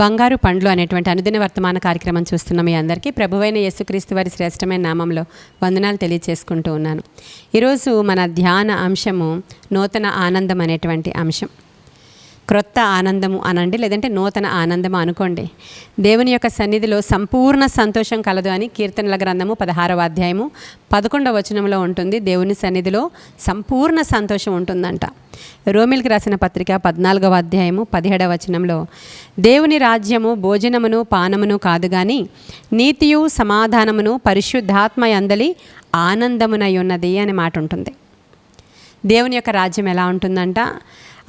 బంగారు పండ్లు అనేటువంటి అనుదిన వర్తమాన కార్యక్రమం చూస్తున్న మీ అందరికీ ప్రభువైన యేసుక్రీస్తు వారి శ్రేష్టమైన నామంలో వందనాలు తెలియజేసుకుంటూ ఉన్నాను. ఈరోజు మన ధ్యాన అంశము నూతన ఆనందం అనేటువంటి అంశం. క్రొత్త ఆనందము అనండి, లేదంటే నూతన ఆనందము అనుకోండి. దేవుని యొక్క సన్నిధిలో సంపూర్ణ సంతోషం కలదు అని కీర్తనల గ్రంథము 16వ అధ్యాయము 11వ వచనంలో ఉంటుంది. దేవుని సన్నిధిలో సంపూర్ణ సంతోషం ఉంటుందంట. రోమిల్కి రాసిన పత్రిక 14వ అధ్యాయము 17వ వచనంలో దేవుని రాజ్యము భోజనమును పానమును కాదు గాని నీతియు సమాధానమును పరిశుద్ధాత్మ యందలి ఆనందమునై ఉన్నది అనే మాట ఉంటుంది. దేవుని యొక్క రాజ్యం ఎలా ఉంటుందంట?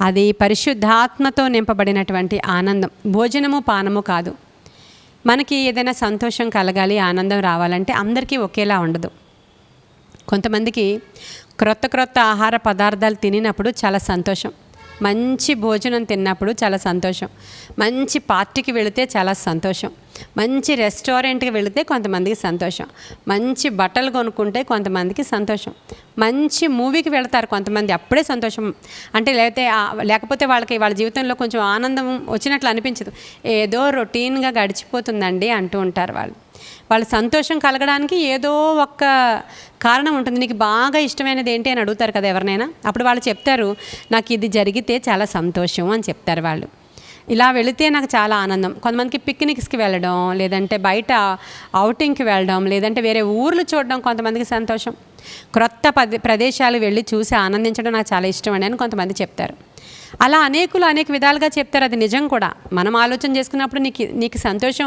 అది పరిశుద్ధాత్మతో నింపబడినటువంటి ఆనందం. భోజనము పానము కాదు. మనకి ఏదైనా సంతోషం కలగాలి, ఆనందం రావాలంటే అందరికీ ఒకేలా ఉండదు. కొంతమందికి క్రొత్త ఆహార పదార్థాలు తినినప్పుడు చాలా సంతోషం, మంచి భోజనం తిన్నప్పుడు చాలా సంతోషం, మంచి పార్టీకి వెళితే చాలా సంతోషం, మంచి రెస్టారెంట్కి వెళితే కొంతమందికి సంతోషం, మంచి బట్టలు కొనుక్కుంటే కొంతమందికి సంతోషం, మంచి మూవీకి వెళతారు కొంతమంది, అప్పుడే సంతోషం. అంటే లేకపోతే వాళ్ళ జీవితంలో కొంచెం ఆనందం వచ్చినట్లు అనిపించదు, ఏదో రొటీన్గా గడిచిపోతుందండి అంటూ ఉంటారు. వాళ్ళ సంతోషం కలగడానికి ఏదో ఒక్క కారణం ఉంటుంది. నీకు బాగా ఇష్టమైనది ఏంటి అని అడుగుతారు కదా ఎవరినైనా. అప్పుడు వాళ్ళు చెప్తారు, నాకు ఇది జరిగితే చాలా సంతోషం అని చెప్తారు వాళ్ళు. ఇలా వెళితే నాకు చాలా ఆనందం. కొంతమందికి పిక్నిక్స్కి వెళ్ళడం, లేదంటే బయట అవుటింగ్కి వెళ్ళడం, లేదంటే వేరే ఊర్లు చూడడం కొంతమందికి సంతోషం. క్రొత్త ప్రదేశాలు వెళ్ళి చూసి ఆనందించడం నాకు చాలా ఇష్టం అని కొంతమంది చెప్తారు. అలా అనేక విధాలుగా చెప్తారు. అది నిజం కూడా. మనం ఆలోచన చేసుకున్నప్పుడు నీకు సంతోషం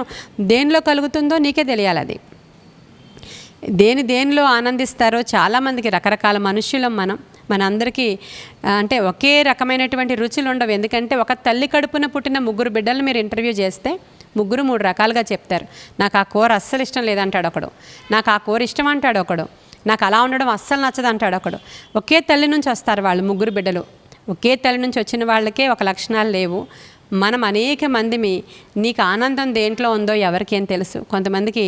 దేనిలో కలుగుతుందో నీకే తెలియాలి. అది దేనిలో ఆనందిస్తారో చాలామందికి రకరకాల మనుష్యులం మనందరికీ అంటే ఒకే రకమైనటువంటి రుచులు ఉండవు. ఎందుకంటే ఒక తల్లి కడుపున పుట్టిన 3 బిడ్డలను మీరు ఇంటర్వ్యూ చేస్తే 3 రకాలుగా చెప్తారు. నాకు ఆ కూర అస్సలు ఇష్టం లేదంటాడు ఒకడు, నాకు ఆ కూర ఇష్టం అంటాడు ఒకడు, నాకు అలా ఉండడం అస్సలు నచ్చదు అంటాడు ఒకడు. ఒకే తల్లి నుంచి వస్తారు వాళ్ళు 3 బిడ్డలు. ఒకే తల్లి నుంచి వచ్చిన వాళ్ళకే ఒక లక్షణాలు లేవు. మనం అనేక మందిమి నీకు ఆనందం దేంట్లో ఉందో ఎవరికేం తెలుసు. కొంతమందికి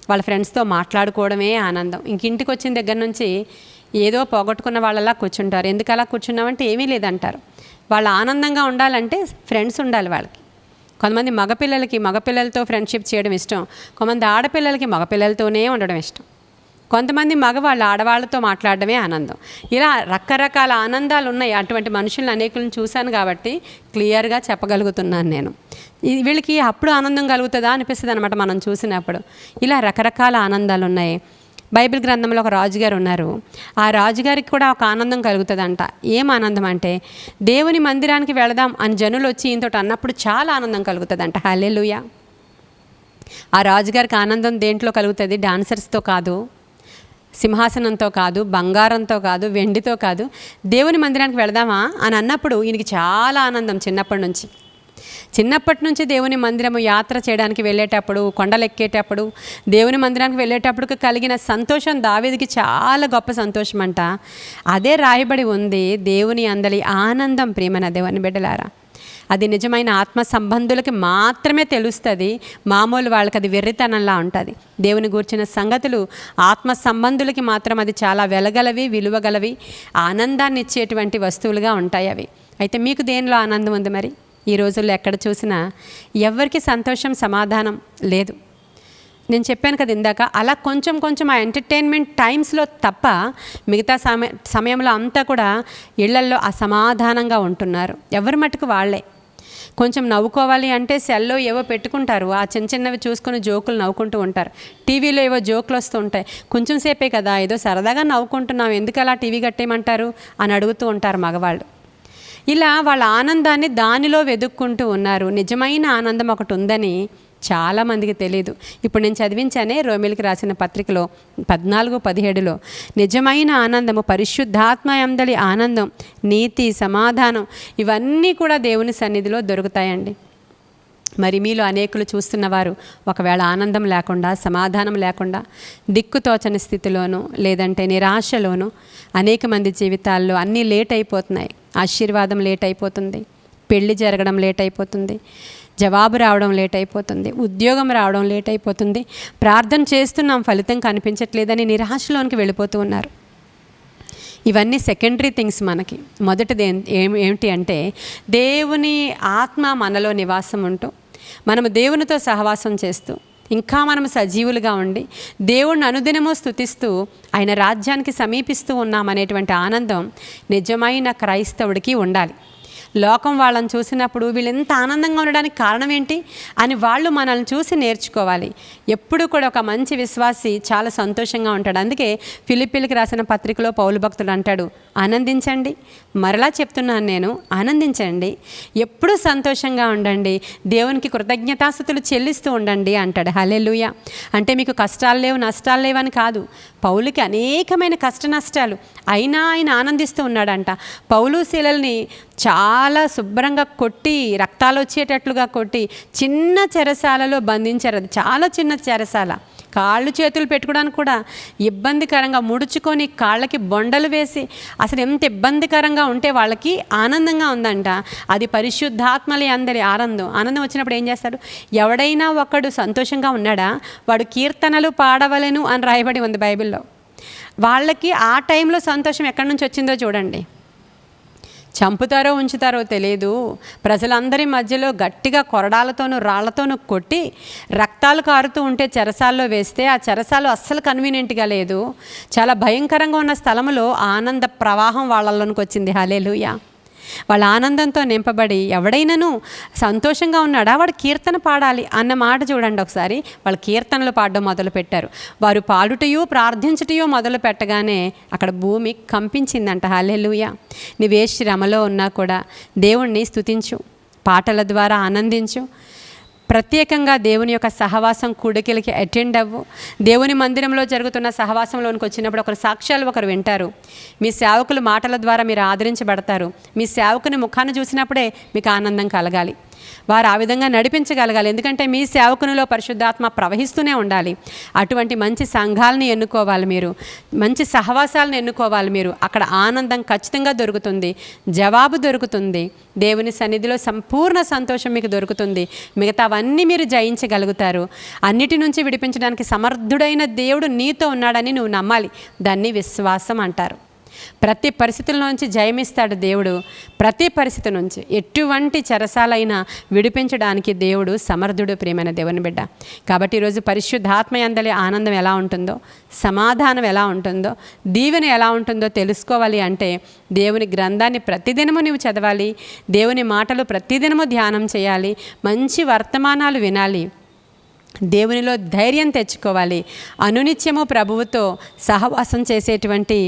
వాళ్ళ ఫ్రెండ్స్తో మాట్లాడుకోవడమే ఆనందం. ఇంటికి వచ్చిన దగ్గర నుంచి ఏదో పోగొట్టుకున్న వాళ్ళలా కూర్చుంటారు. ఎందుకు అలా కూర్చున్నామంటే ఏమీ లేదంటారు. వాళ్ళు ఆనందంగా ఉండాలంటే ఫ్రెండ్స్ ఉండాలి వాళ్ళకి. కొంతమంది మగపిల్లలతో ఫ్రెండ్షిప్ చేయడం ఇష్టం, కొంతమంది ఆడపిల్లలకి మగపిల్లలతోనే ఉండడం ఇష్టం, కొంతమంది మగవాళ్ళు ఆడవాళ్ళతో మాట్లాడడమే ఆనందం. ఇలా రకరకాల ఆనందాలు ఉన్నాయి. అటువంటి మనుషులను అనేకులను చూశాను కాబట్టి క్లియర్గా చెప్పగలుగుతున్నాను నేను. వీళ్ళకి అప్పుడు ఆనందం కలుగుతుందా అనిపిస్తుంది అనమాట మనం చూసినప్పుడు. ఇలా రకరకాల ఆనందాలు ఉన్నాయి. బైబిల్ గ్రంథంలో ఒక రాజుగారు ఉన్నారు. ఆ రాజుగారికి కూడా ఒక ఆనందం కలుగుతుందంట. ఏం ఆనందం అంటే దేవుని మందిరానికి వెళదాం అని జనులు వచ్చి ఈయనతో అన్నప్పుడు చాలా ఆనందం కలుగుతుందంట. హల్లెలూయా. ఆ రాజుగారికి ఆనందం దేంట్లో కలుగుతుంది? డాన్సర్స్తో కాదు, సింహాసనంతో కాదు, బంగారంతో కాదు, వెండితో కాదు. దేవుని మందిరానికి వెళదామా అని అన్నప్పుడు ఈయనకి చాలా ఆనందం. చిన్నప్పటి నుంచి దేవుని మందిరము యాత్ర చేయడానికి వెళ్ళేటప్పుడు, కొండలెక్కేటప్పుడు, దేవుని మందిరానికి వెళ్ళేటప్పుడు కలిగిన సంతోషం దావీదుకి చాలా గొప్ప సంతోషం అంట. అదే రాయబడి ఉంది, దేవుని అందలి ఆనందం. ప్రియమైన దేవుని బిడ్డలారా, అది నిజమైన ఆత్మ సంబంధులకి మాత్రమే తెలుస్తుంది. మామూలు వాళ్ళకి అది వెర్రితనంలా ఉంటుంది. దేవుని గూర్చిన సంగతులు ఆత్మ సంబంధులకి మాత్రం అది చాలా వెలగలవి, విలువగలవి, ఆనందాన్ని ఇచ్చేటువంటి వస్తువులుగా ఉంటాయి అవి. అయితే మీకు దేనిలో ఆనందం ఉంది? మరి ఈ రోజుల్లో ఎక్కడ చూసినా ఎవరికి సంతోషం, సమాధానం లేదు. నేను చెప్పాను కదా ఇందాక, అలా కొంచెం ఆ ఎంటర్టైన్మెంట్ టైమ్స్లో తప్ప మిగతా సమయంలో అంతా కూడా ఇళ్లల్లో అసమాధానంగా ఉంటున్నారు. ఎవరి మటుకు వాళ్ళే. కొంచెం నవ్వుకోవాలి అంటే సెల్లో ఏవో పెట్టుకుంటారు, ఆ చిన్నవి చూసుకుని జోకులు నవ్వుకుంటూ ఉంటారు. టీవీలో ఏవో జోకులు వస్తూ ఉంటాయి. కొంచెం సేపే కదా, ఏదో సరదాగా నవ్వుకుంటున్నాం, ఎందుకు అలా టీవీ కట్టేయమంటారు అని అడుగుతూ ఉంటారు మగవాళ్ళు. ఇలా వాళ్ళ ఆనందాన్ని దానిలో వెతుక్కుంటూ ఉన్నారు. నిజమైన ఆనందం ఒకటి ఉందని చాలామందికి తెలియదు. ఇప్పుడు నేను చదివించానే రోమిల్కి రాసిన పత్రికలో 14:17లో నిజమైన ఆనందము పరిశుద్ధాత్మ యందలి ఆనందం, నీతి, సమాధానం ఇవన్నీ కూడా దేవుని సన్నిధిలో దొరుకుతాయండి. మరి మీలో అనేకులు చూస్తున్నవారు ఒకవేళ ఆనందం లేకుండా, సమాధానం లేకుండా, దిక్కుతోచని స్థితిలోనూ, లేదంటే నిరాశలోనూ అనేక మంది జీవితాల్లో అన్నీ లేట్ అయిపోతున్నాయి. ఆశీర్వాదం లేట్ అయిపోతుంది, పెళ్లి జరగడం లేట్ అయిపోతుంది, జవాబు రావడం లేట్ అయిపోతుంది, ఉద్యోగం రావడం లేట్ అయిపోతుంది, ప్రార్థన చేస్తున్నాం ఫలితం కనిపించట్లేదని నిరాశలోనికి వెళ్ళిపోతూ ఉన్నారు. ఇవన్నీ సెకండరీ థింగ్స్. మనకి మొదటిది ఏమిటి అంటే దేవుని ఆత్మ మనలో నివాసం ఉంటూ మనము దేవునితో సహవాసం చేస్తూ ఇంకా మనము సజీవులుగా ఉండి దేవుణ్ణి అనుదినము స్తుతిస్తూ ఆయన రాజ్యానికి సమీపిస్తూ ఉన్నామనేటువంటి ఆనందం నిజమైన క్రైస్తవుడికి ఉండాలి. లోకం వాళ్ళని చూసినప్పుడు వీళ్ళు ఎంత ఆనందంగా ఉండడానికి కారణం ఏంటి అని వాళ్ళు మనల్ని చూసి నేర్చుకోవాలి. ఎప్పుడు కూడా ఒక మంచి విశ్వాసి చాలా సంతోషంగా ఉంటాడు. అందుకే ఫిలిప్పీలకు రాసిన పత్రికలో పౌలు భక్తుడు అంటాడు, ఆనందించండి. మరలా చెప్తున్నాను నేను, ఆనందించండి, ఎప్పుడూ సంతోషంగా ఉండండి, దేవునికి కృతజ్ఞతాస్తుతులు చెల్లిస్తూ ఉండండి అంటాడు. హల్లెలూయా. అంటే మీకు కష్టాలు లేవు, నష్టాలు లేవని కాదు. పౌలుకి అనేకమైన కష్ట నష్టాలు అయినా ఆయన ఆనందిస్తూ ఉన్నాడంట. పౌలు శీలల్ని చాలా శుభ్రంగా కొట్టి, రక్తాలు వచ్చేటట్లుగా కొట్టి చిన్న చెరసాలలో బంధించారు. అది చాలా చిన్న చెరసాల. కాళ్ళు చేతులు పెట్టుకోవడానికి కూడా ఇబ్బందికరంగా ముడుచుకొని కాళ్ళకి బొండలు వేసి అసలు ఎంత ఇబ్బందికరంగా ఉంటే వాళ్ళకి ఆనందంగా ఉందంట. అది పరిశుద్ధాత్మలే అందరి ఆనందం వచ్చినప్పుడు ఏం చేస్తాడు? ఎవడైనా ఒకడు సంతోషంగా ఉన్నాడా వాడు కీర్తనలు పాడవలెను అని రాయబడి ఉంది బైబిల్లో. వాళ్ళకి ఆ టైంలో సంతోషం ఎక్కడి నుంచి వచ్చిందో చూడండి. చంపుతారో ఉంచుతారో తెలియదు, ప్రజలందరి మధ్యలో గట్టిగా కొరడాలతోనూ రాళ్లతోనూ కొట్టి రక్తాలు కారుతూ ఉంటే చెరసాల్లో వేస్తే ఆ చెరసాలు అస్సలు కన్వీనియంట్గా లేదు. చాలా భయంకరంగా ఉన్న స్థలంలో ఆనంద ప్రవాహం వాళ్ళలోనికి వచ్చింది. హల్లెలూయా. వాళ్ళ ఆనందంతో నింపబడి ఎవడైనాను సంతోషంగా ఉన్నాడా వాడు కీర్తన పాడాలి అన్న మాట చూడండి ఒకసారి. వాళ్ళు కీర్తనలు పాడడం మొదలుపెట్టారు. వారు పాడుటయో ప్రార్థించుటయో మొదలు పెట్టగానే అక్కడ భూమి కంపించిందంట. హల్లెలూయా. నువ్వే శ్రమలో ఉన్నా కూడా దేవుణ్ణి స్తుతించు, పాటల ద్వారా ఆనందించు, ప్రత్యేకంగా దేవుని యొక్క సహవాసం కూడికలకి అటెండ్ అవ్వు. దేవుని మందిరంలో జరుగుతున్న సహవాసంలోనికి వచ్చినప్పుడు ఒకరు సాక్ష్యాలు ఒకరు వింటారు. మీ సేవకులు మాటల ద్వారా మీరు ఆదరించబడతారు. మీ సేవకుని ముఖాన్ని చూసినప్పుడే మీకు ఆనందం కలగాలి. వారు ఆ విధంగా నడిపించగలగాలి. ఎందుకంటే మీ సేవకునిలో పరిశుద్ధాత్మ ప్రవహిస్తూనే ఉండాలి. అటువంటి మంచి సంఘాలను ఎన్నుకోవాలి మీరు, మంచి సహవాసాలను ఎన్నుకోవాలి మీరు. అక్కడ ఆనందం ఖచ్చితంగా దొరుకుతుంది, జవాబు దొరుకుతుంది, దేవుని సన్నిధిలో సంపూర్ణ సంతోషం మీకు దొరుకుతుంది. మిగతావన్నీ మీరు జయించగలుగుతారు. అన్నిటి నుంచి విడిపించడానికి సమర్థుడైన దేవుడు నీతో ఉన్నాడని నువ్వు నమ్మాలి. దాన్ని విశ్వాసం అంటారు. ప్రతి పరిస్థితుల్లోంచి జయమిస్తాడు దేవుడు. ప్రతి పరిస్థితి నుంచి ఎటువంటి చెరసాలైనా విడిపించడానికి దేవుడు సమర్థుడు. ప్రియమైన దేవుని బిడ్డ, కాబట్టి ఈరోజు పరిశుద్ధాత్మ యందలి ఆనందం ఎలా ఉంటుందో, సమాధానం ఎలా ఉంటుందో, దీవెన ఎలా ఉంటుందో తెలుసుకోవాలి అంటే దేవుని గ్రంథాన్ని ప్రతిదినము నువ్వు చదవాలి. దేవుని మాటలు ప్రతిదినము ధ్యానం చేయాలి. మంచి వర్తమానాలు వినాలి. దేవునిలో ధైర్యం తెచ్చుకోవాలి. అనునిత్యము ప్రభువుతో సహవాసం చేసేటువంటి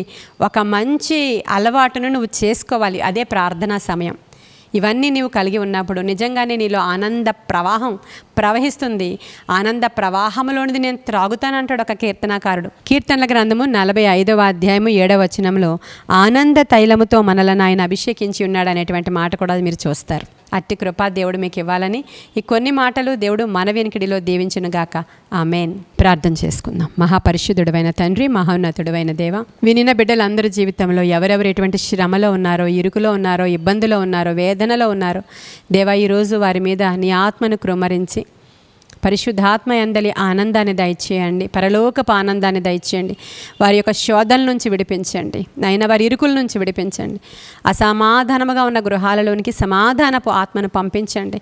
ఒక మంచి అలవాటును నువ్వు చేసుకోవాలి. అదే ప్రార్థనా సమయం. ఇవన్నీ నీవు కలిగి ఉన్నప్పుడు నిజంగానే నీలో ఆనంద ప్రవాహం ప్రవహిస్తుంది. ఆనంద ప్రవాహంలోనిది నేను త్రాగుతానంటాడు ఒక కీర్తనాకారుడు. కీర్తనల గ్రంథము 45వ అధ్యాయము 7వ వచనంలో ఆనంద తైలముతో మనలను ఆయన అభిషేకించి ఉన్నాడు అనేటువంటి మాట కూడా మీరు చూస్తారు. అట్టి కృప దేవుడు మీకు ఇవ్వాలని ఈ కొన్ని మాటలు దేవుడు మన వెనుకడిలో దీవించునుగాక. ఆమేన్. ప్రార్థన చేసుకుందాం. మహాపరిశుద్ధుడైన తండ్రి, మహోన్నతుడైన దేవ, వినిన బిడ్డలందరి జీవితంలో ఎవరెవరు ఎటువంటి శ్రమలో ఉన్నారో, ఇరుకులో ఉన్నారో, ఇబ్బందులో ఉన్నారో, వేదనలో ఉన్నారో దేవా, ఈరోజు వారి మీద నీ ఆత్మను కృమ్మరించి పరిశుద్ధాత్మ యందలి ఆనందాన్ని దయచేయండి. పరలోకపు ఆనందాన్ని దయచేయండి. వారి యొక్క శోధన నుంచి విడిపించండి నాయన. వారి ఇరుకుల నుంచి విడిపించండి. అసమాధానముగా ఉన్న గృహాలలోనికి సమాధానపు ఆత్మను పంపించండి.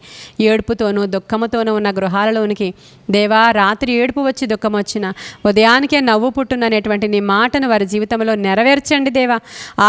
ఏడుపుతోనూ దుఃఖముతోనూ ఉన్న గృహాలలోనికి దేవా, రాత్రి ఏడుపు వచ్చి దుఃఖం వచ్చిన ఉదయానికే నవ్వు పుట్టుననేటువంటి నీ మాటను వారి జీవితంలో నెరవేర్చండి దేవా.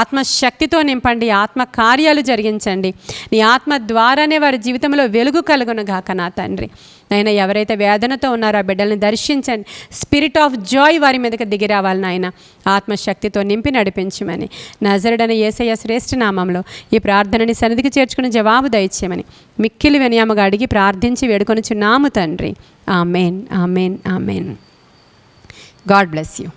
ఆత్మశక్తితో నింపండి. ఆత్మ కార్యాలు జరిగించండి. నీ ఆత్మ ద్వారానే వారి జీవితంలో వెలుగు కలుగునుగాక నా తండ్రి. నాయన, ఎవరైతే వేదనతో ఉన్నారో ఆ బిడ్డల్ని దర్శించండి. స్పిరిట్ ఆఫ్ జాయ్ వారి మీదకి దిగి రావాలి నాయన. ఆత్మశక్తితో నింపి నడిపించమని నజరుడైన యేసయ్య శ్రేష్ఠ నామంలో ఈ ప్రార్థనని సన్నిధికి చేర్చుకుని జవాబు దయచేయమని మిక్కిలి వినయముగా అడిగి ప్రార్థించి వేడుకొనుచున్నాము తండ్రి. Amen, amen, amen. God bless you.